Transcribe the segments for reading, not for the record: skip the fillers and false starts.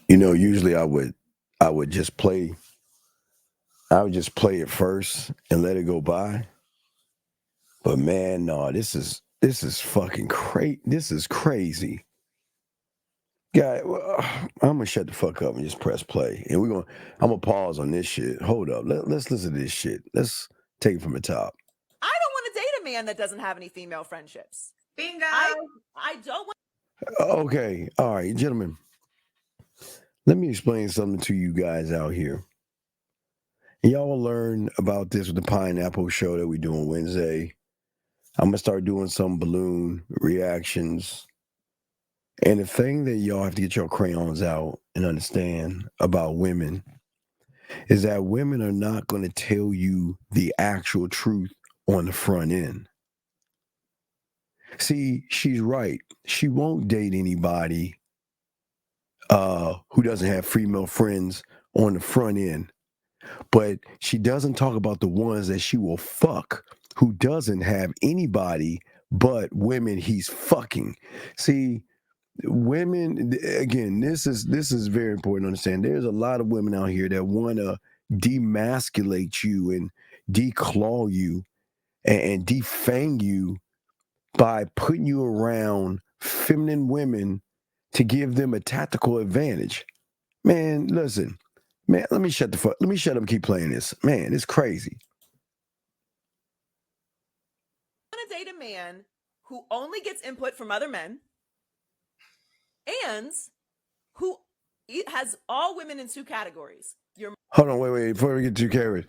Usually I would just play it first and let it go by. But man, no, this is fucking crazy. This is crazy. Guy, I'm gonna shut the fuck up and just press play. And I'm gonna pause on this shit. Hold up. Let's listen to this shit. Let's take it from the top. I don't want to date a man that doesn't have any female friendships. Bingo. I don't want. Okay. All right, gentlemen. Let me explain something to you guys out here. Y'all will learn about this with the pineapple show that we do on Wednesday. I'm gonna start doing some balloon reactions. And the thing that y'all have to get your crayons out and understand about women is that women are not going to tell you the actual truth on the front end. See, she's right. She won't date anybody who doesn't have female friends on the front end. But she doesn't talk about the ones that she will fuck who doesn't have anybody but women he's fucking. See, women, again, this is very important to understand. There's a lot of women out here that want to demasculate you and declaw you and defang you by putting you around feminine women to give them a tactical advantage. Man, listen, man, let me shut up and keep playing this. Man, it's crazy. To date a man who only gets input from other men and who has all women in two categories. Hold on, wait, before we get too carried.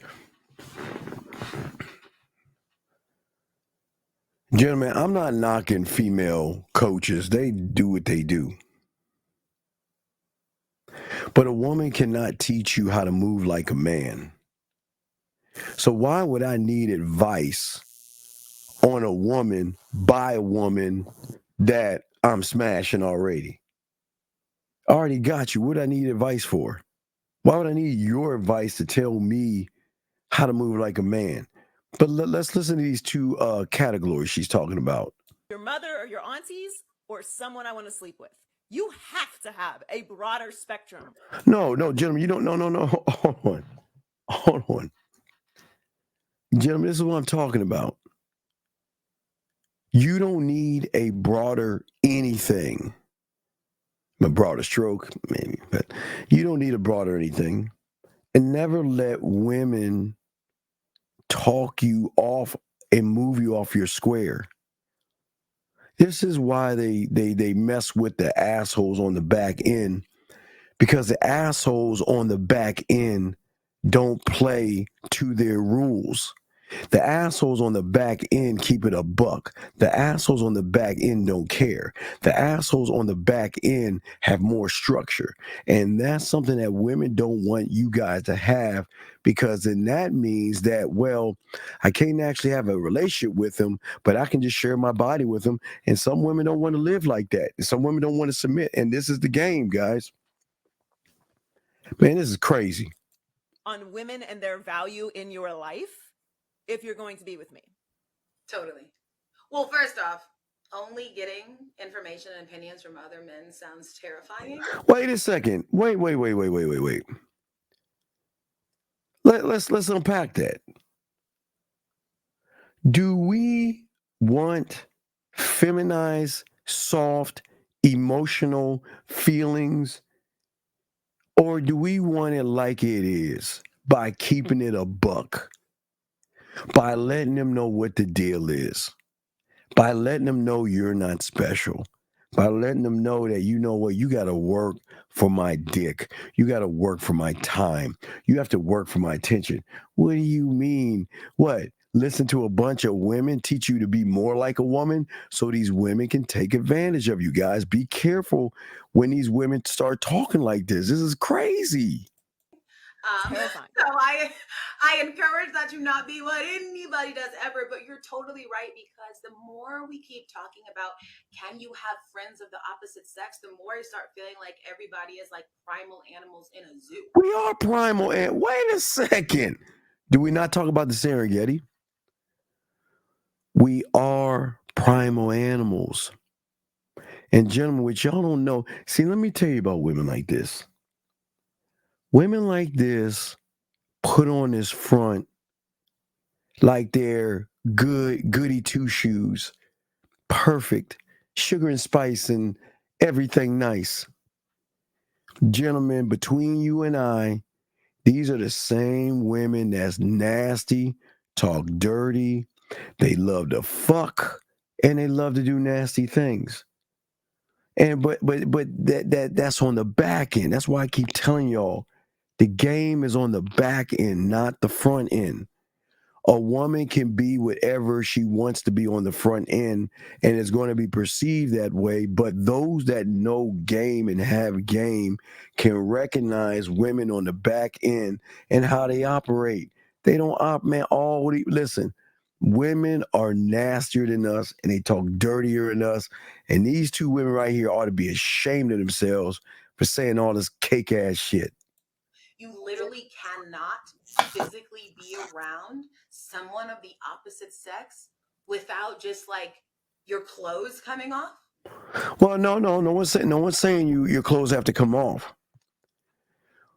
Gentlemen, I'm not knocking female coaches. They do what they do. But a woman cannot teach you how to move like a man. So why would I need advice on a woman by a woman that I'm smashing already? I already got you. What do I need advice for? Why would I need your advice to tell me how to move like a man? But let's listen to these two categories she's talking about. Your mother or your aunties or someone I want to sleep with. You have to have a broader spectrum. No, gentlemen, you don't. No. Hold on. Gentlemen, this is what I'm talking about. You don't need a broader anything. A broader stroke, maybe, but you don't need a broader anything. And never let women talk you off and move you off your square. This is why they mess with the assholes on the back end, because the assholes on the back end don't play to their rules. The assholes on the back end keep it a buck. The assholes on the back end don't care. The assholes on the back end have more structure. And that's something that women don't want you guys to have, because then that means that, well, I can't actually have a relationship with them, but I can just share my body with them. And some women don't want to live like that. Some women don't want to submit. And this is the game, guys. Man, this is crazy. On women and their value in your life if you're going to be with me. Totally. Well, first off, only getting information and opinions from other men sounds terrifying. Wait a second. Wait. Let's unpack that. Do we want feminized, soft, emotional feelings, or do we want it like it is, by keeping it a buck, by letting them know what the deal is, by letting them know you're not special, by letting them know that, you know what, you got to work for my dick, you got to work for my time, you have to work for my attention? What do you mean? What? Listen to a bunch of women teach you to be more like a woman so these women can take advantage of you guys? Be careful when these women start talking like this. This is crazy. Terrifying. So I encourage that to not be what anybody does ever, but you're totally right, because the more we keep talking about can you have friends of the opposite sex, the more I start feeling like everybody is like primal animals in a zoo. We are primal. And wait a second. Do we not talk about the Serengeti? We are primal animals. And gentlemen, what y'all don't know, see, let me tell you about women like this. Women like this put on this front like they're goody two shoes, perfect, sugar and spice and everything nice. Gentlemen, between you and I, these are the same women that's nasty, talk dirty, they love to fuck, and they love to do nasty things. And but that's on the back end. That's why I keep telling y'all the game is on the back end, not the front end. A woman can be whatever she wants to be on the front end, and it's going to be perceived that way. But those that know game and have game can recognize women on the back end and how they operate. They don't man. Listen, women are nastier than us, and they talk dirtier than us. And these two women right here ought to be ashamed of themselves for saying all this cake ass shit. You literally cannot physically be around someone of the opposite sex without just like your clothes coming off. Well, no one's saying your clothes have to come off.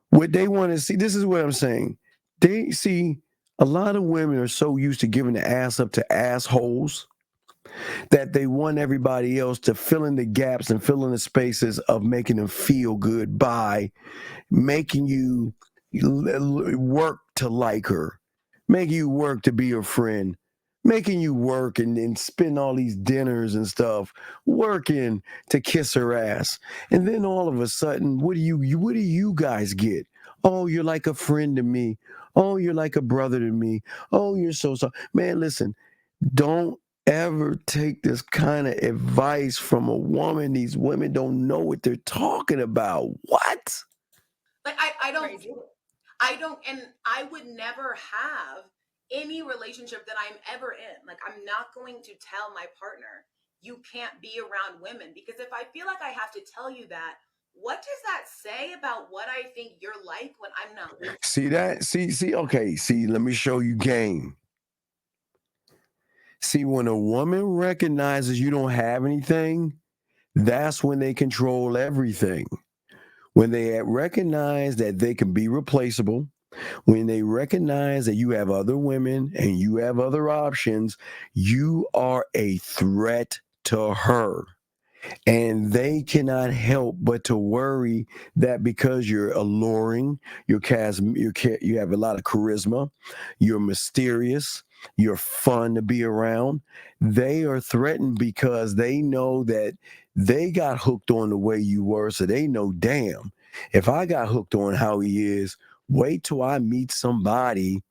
What they want to see, this is what I'm saying. They see a lot of women are so used to giving the ass up to assholes that they want everybody else to fill in the gaps and fill in the spaces of making them feel good by making you work to like her, making you work to be her friend, making you work and spend all these dinners and stuff, working to kiss her ass. And then all of a sudden, what do you guys get? Oh, you're like a friend to me. Oh, you're like a brother to me. Oh, you're so. Man, listen, don't ever take this kind of advice from a woman. These women don't know what they're talking about. What? Like I don't, and I would never have any relationship that I'm ever in. Like I'm not going to tell my partner you can't be around women, because if I feel like I have to tell you that, what does that say about what I think you're like when I'm not with you? See that? Okay. See, let me show you game. See, when a woman recognizes you don't have anything, that's when they control everything. When they recognize that they can be replaceable, when they recognize that you have other women and you have other options, you are a threat to her. And they cannot help but to worry that because you're alluring, you have a lot of charisma, you're mysterious, you're fun to be around. They are threatened because they know that they got hooked on the way you were. So they know, damn, if I got hooked on how he is, wait till I meet somebody.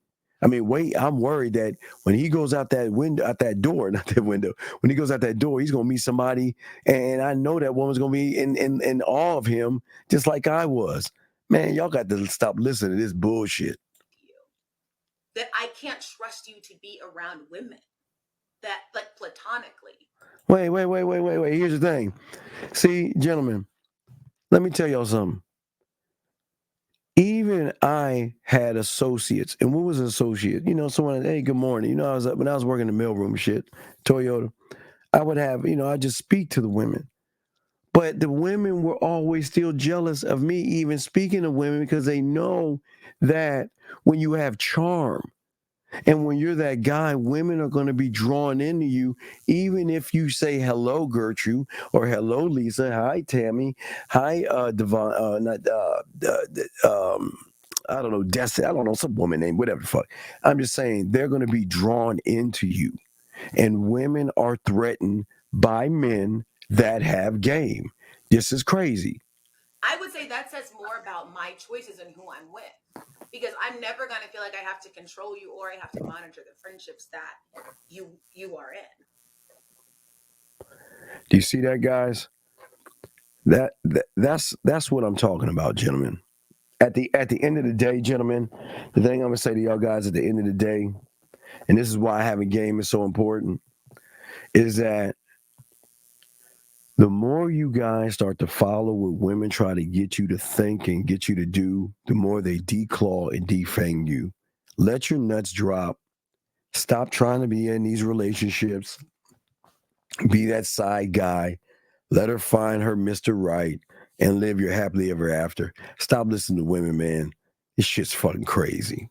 I mean, wait, I'm worried that when he goes out that window, out that door, not that window, when he goes out that door, he's going to meet somebody. And I know that woman's going to be in awe of him, just like I was. Man, y'all got to stop listening to this bullshit. You that I can't trust you to be around women that like platonically. Wait. Here's the thing. See, gentlemen, let me tell y'all something. Even I had associates. And what was an associate? You know, someone, hey, good morning. You know, when I was working in the mailroom and shit, Toyota, I would have, I just speak to the women. But the women were always still jealous of me even speaking to women, because they know that when you have charm and when you're that guy, women are going to be drawn into you, even if you say hello, Gertrude, or hello, Lisa, hi, Tammy, hi, Devon, I don't know, Destiny, I don't know, some woman name, whatever the fuck. I'm just saying they're going to be drawn into you. And women are threatened by men that have game. This is crazy. I would say that says more about my choices and who I'm with, because I'm never going to feel like I have to control you or I have to monitor the friendships that you are in. Do you see that, guys? That's what I'm talking about, gentlemen. At the end of the day, gentlemen, the thing I'm gonna say to y'all guys at the end of the day, and this is why having game is so important, is that the more you guys start to follow what women try to get you to think and get you to do, the more they declaw and defang you. Let your nuts drop. Stop trying to be in these relationships. Be that side guy. Let her find her Mr. Right and live your happily ever after. Stop listening to women, man. This shit's fucking crazy.